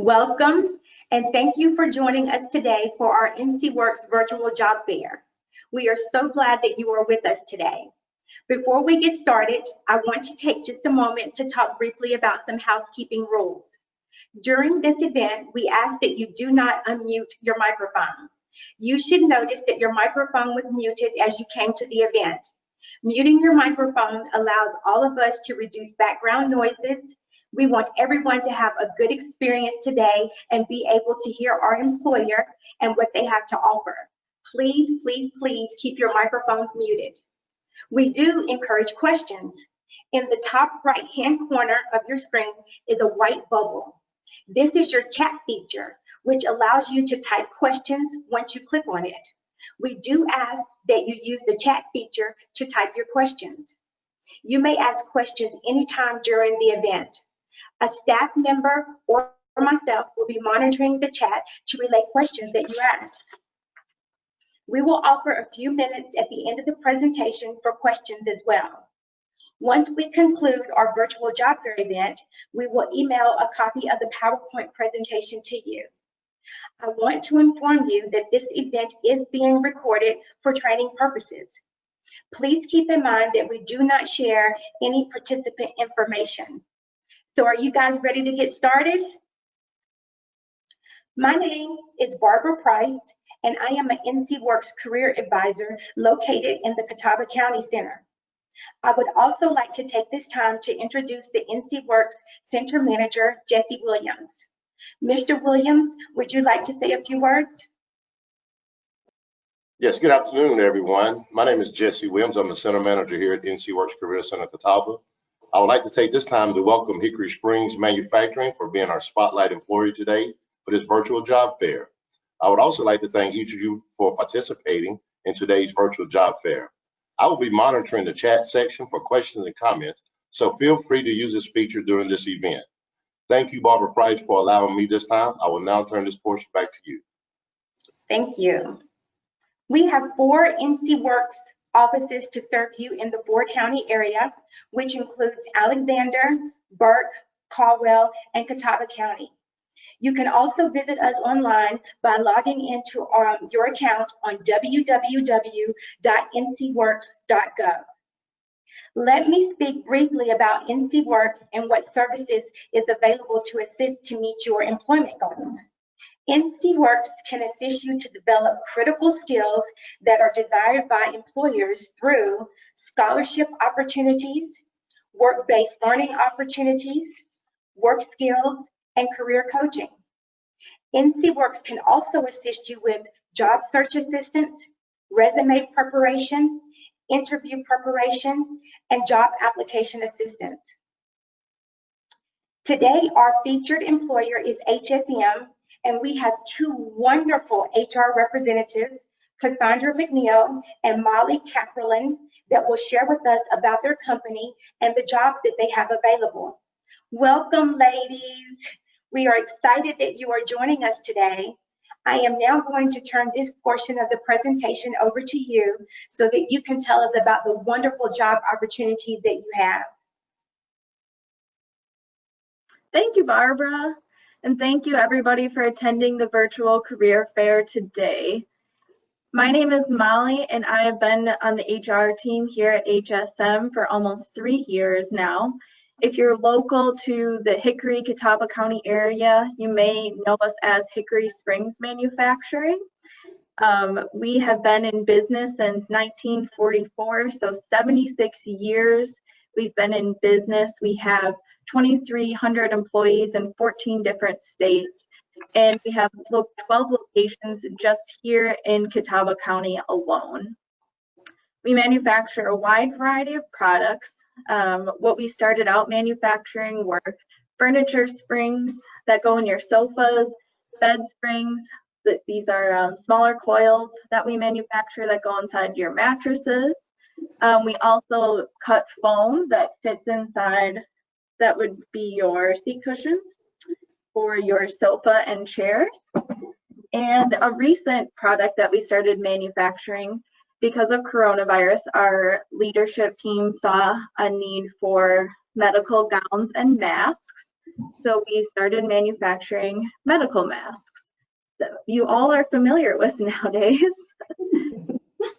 Welcome, and thank you for joining us today for our NCWorks Virtual Job Fair. We are so glad that you are with us today. Before we get started, I want to take just a moment to talk briefly about some housekeeping rules. During this event, we ask that you do not unmute your microphone. You should notice that your microphone was muted as you came to the event. Muting your microphone allows all of us to reduce background noises. We want everyone to have a good experience today and be able to hear our employer and what they have to offer. Please, please, please keep your microphones muted. We do encourage questions. In the top right-hand corner of your screen is a white bubble. This is your chat feature, which allows you to type questions once you click on it. We do ask that you use the chat feature to type your questions. You may ask questions anytime during the event. A staff member or myself will be monitoring the chat to relay questions that you ask. We will offer a few minutes at the end of the presentation for questions as well. Once we conclude our virtual job fair event, we will email a copy of the PowerPoint presentation to you. I want to inform you that this event is being recorded for training purposes. Please keep in mind that we do not share any participant information. So are you guys ready to get started? My name is Barbara Price, and I am an NCWorks Career Advisor located in the Catawba County Center. I would also like to take this time to introduce the NCWorks Center Manager, Jesse Williams. Mr. Williams, would you like to say a few words? Yes, good afternoon, everyone. My name is Jesse Williams. I'm the Center Manager here at NCWorks Career Center Catawba. I would like to take this time to welcome Hickory Springs Manufacturing for being our spotlight employer today for this virtual job fair. I would also like to thank each of you for participating in today's virtual job fair. I will be monitoring the chat section for questions and comments, so feel free to use this feature during this event. Thank you, Barbara Price, for allowing me this time. I will now turn this portion back to you. Thank you. We have 4 NCWorks offices to serve you in the Ford County area, which includes Alexander, Burke, Caldwell, and Catawba County. You can also visit us online by logging into your account on www.ncworks.gov. Let me speak briefly about NCWorks and what services is available to assist to meet your employment goals. NCWorks can assist you to develop critical skills that are desired by employers through scholarship opportunities, work-based learning opportunities, work skills, and career coaching. NCWorks can also assist you with job search assistance, resume preparation, interview preparation, and job application assistance. Today, our featured employer is HSM, and we have 2 wonderful HR representatives, Cassandra McNeil and Molly Caprolin, that will share with us about their company and the jobs that they have available. Welcome, ladies. We are excited that you are joining us today. I am now going to turn this portion of the presentation over to you so that you can tell us about the wonderful job opportunities that you have. Thank you, Barbara. And thank you everybody for attending the virtual career fair today. My name is Molly and I have been on the HR team here at HSM for almost 3 years now. If you're local to the Hickory, Catawba County area, you may know us as Hickory Springs Manufacturing. We have been in business since 1944, so 76 years we've been in business. We have 2,300 employees in 14 different states, and we have 12 locations just here in Catawba County alone. We manufacture a wide variety of products. What we started out manufacturing were furniture springs that go in your sofas, bed springs. These are smaller coils that we manufacture that go inside your mattresses. We also cut foam that fits inside, that would be your seat cushions for your sofa and chairs. And a recent product that we started manufacturing because of coronavirus, our leadership team saw a need for medical gowns and masks. So we started manufacturing medical masks that you all are familiar with nowadays.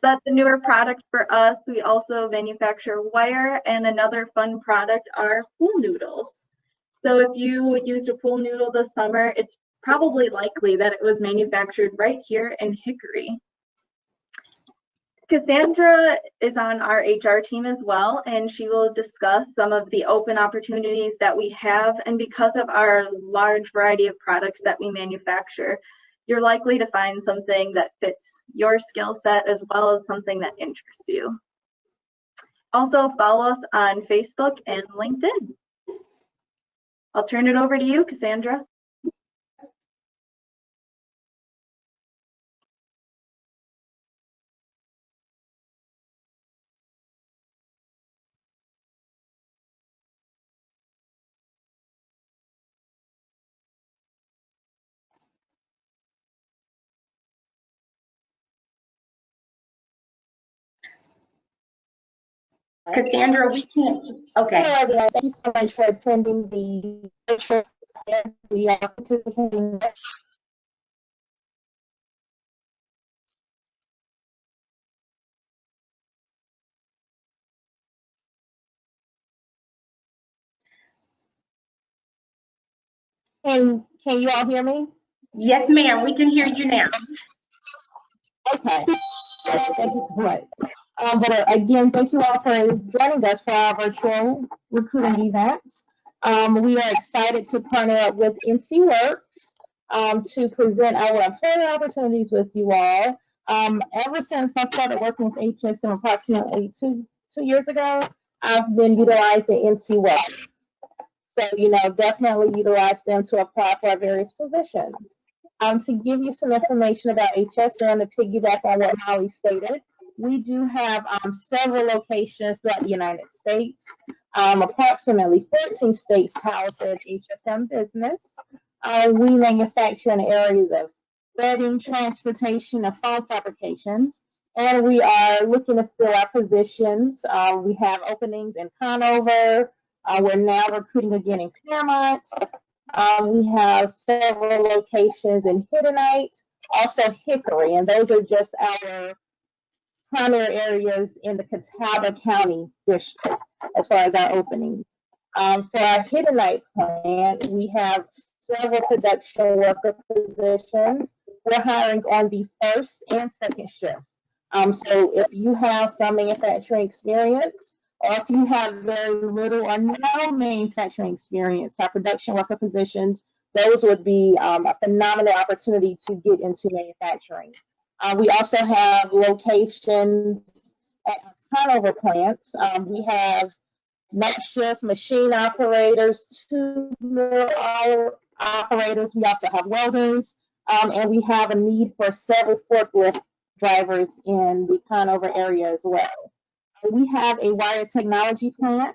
That's a newer product for us. We also manufacture wire, and another fun product are pool noodles. So if you used a pool noodle this summer, it's probably likely that it was manufactured right here in Hickory. Cassandra is on our HR team as well, and she will discuss some of the open opportunities that we have. And because of our large variety of products that we manufacture, you're likely to find something that fits your skill set as well as something that interests you. Also, follow us on Facebook and LinkedIn. I'll turn it over to you, Cassandra. Cassandra, we can't. Okay. Hello, everyone. Thank you so much for attending the virtual event. We are participating. Can you all hear me? Yes, ma'am, we can hear you now. Okay. Thank you so much. But again, thank you all for joining us for our virtual recruiting events. We are excited to partner up with NC Works to present our employment opportunities with you all. Ever since I started working with HSM approximately two years ago, I've been utilizing NC Works. So, definitely utilize them to apply for various positions. To give you some information about HSM, to piggyback on what Molly stated, we do have several locations throughout the United States. Approximately 14 states house their HSM business. We manufacture in areas of bedding, transportation, and foam fabrications. And we are looking to fill our positions. We have openings in Conover. We're now recruiting again in Claremont. We have several locations in Hiddenite, also Hickory, and those are just our primary areas in the Catawba County district as far as our openings. For our Hiddenite plant, we have several production worker positions. We're hiring on the first and second shift. So if you have some manufacturing experience, or if you have very little or no manufacturing experience, our production worker positions, those would be a phenomenal opportunity to get into manufacturing. We also have locations at Conover plants. We have night shift machine operators, tube mill operators. We also have welders, and we have a need for several forklift drivers in the Conover area as well. We have a wire technology plant.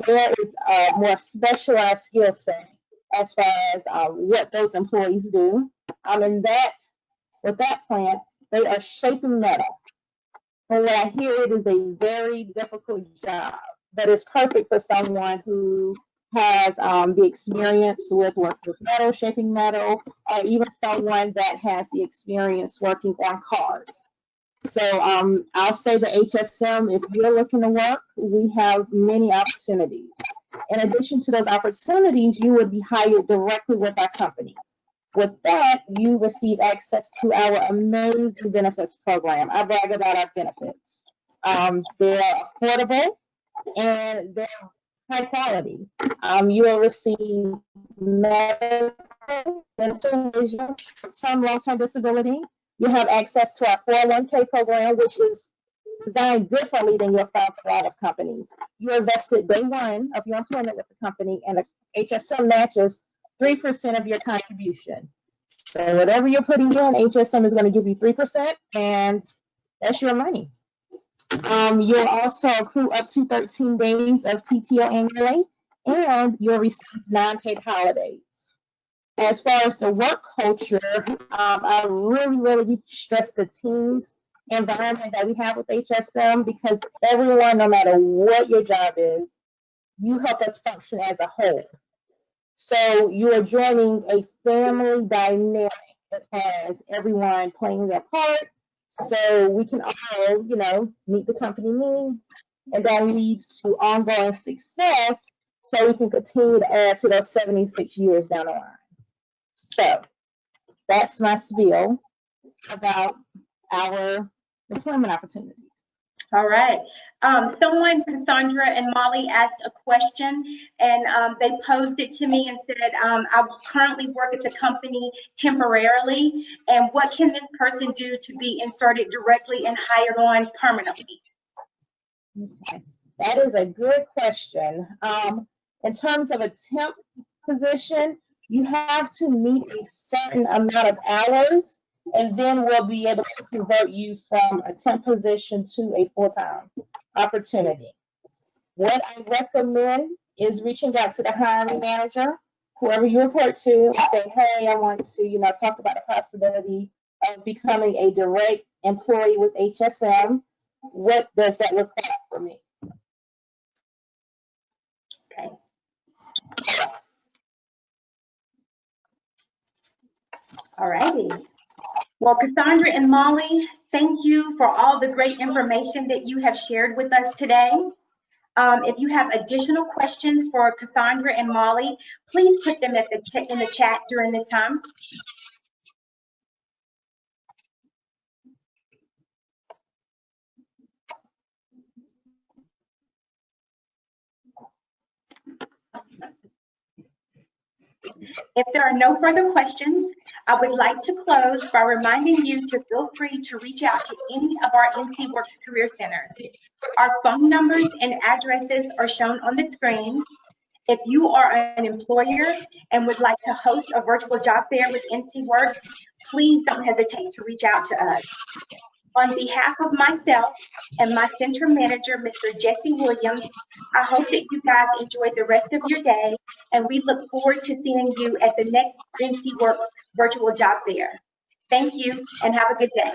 There is a more specialized skill set as far as what those employees do. With that plant, they are shaping metal. From what I hear, it is a very difficult job, but it's perfect for someone who has the experience with working with metal, shaping metal, or even someone that has the experience working on cars. So I'll say the HSM, if you're looking to work, we have many opportunities. In addition to those opportunities, you would be hired directly with our company. With that, you receive access to our amazing benefits program. I brag about our benefits. They're affordable and they're high quality. You will receive medical, dental, vision, short-term, long-term disability. You have access to our 401k program, which is designed differently than you'll find for a lot of companies. You're vested day one of your employment with the company, and the HSM matches 3% of your contribution. So whatever you're putting in, HSM is going to give you 3%, and that's your money. You'll also accrue up to 13 days of PTO annually, and you'll receive non-paid holidays. As far as the work culture, I really stress the team's environment that we have with HSM, because everyone, no matter what your job is, you help us function as a whole. So you are joining a family dynamic as far as everyone playing their part. So we can all, meet the company needs, and that leads to ongoing success so we can continue to add to those 76 years down the line. So that's my spiel about our employment opportunities. All right. Someone, Cassandra and Molly, asked a question, and they posed it to me and said, I currently work at the company temporarily, and what can this person do to be inserted directly and hired on permanently? Okay. That is a good question. In terms of a temp position, you have to meet a certain amount of hours, and then we'll be able to convert you from a temp position to a full-time opportunity. What I recommend is reaching out to the hiring manager, whoever you report to, and say, hey, I want to, talk about the possibility of becoming a direct employee with HSM. What does that look like for me? Okay. All righty. Well, Cassandra and Molly, thank you for all the great information that you have shared with us today. If you have additional questions for Cassandra and Molly, please put them in the chat during this time. If there are no further questions, I would like to close by reminding you to feel free to reach out to any of our NC Works Career Centers. Our phone numbers and addresses are shown on the screen. If you are an employer and would like to host a virtual job fair with NC Works, please don't hesitate to reach out to us. On behalf of myself and my center manager, Mr. Jesse Williams, I hope that you guys enjoy the rest of your day, and we look forward to seeing you at the next NC Works Virtual Job Fair. Thank you, and have a good day.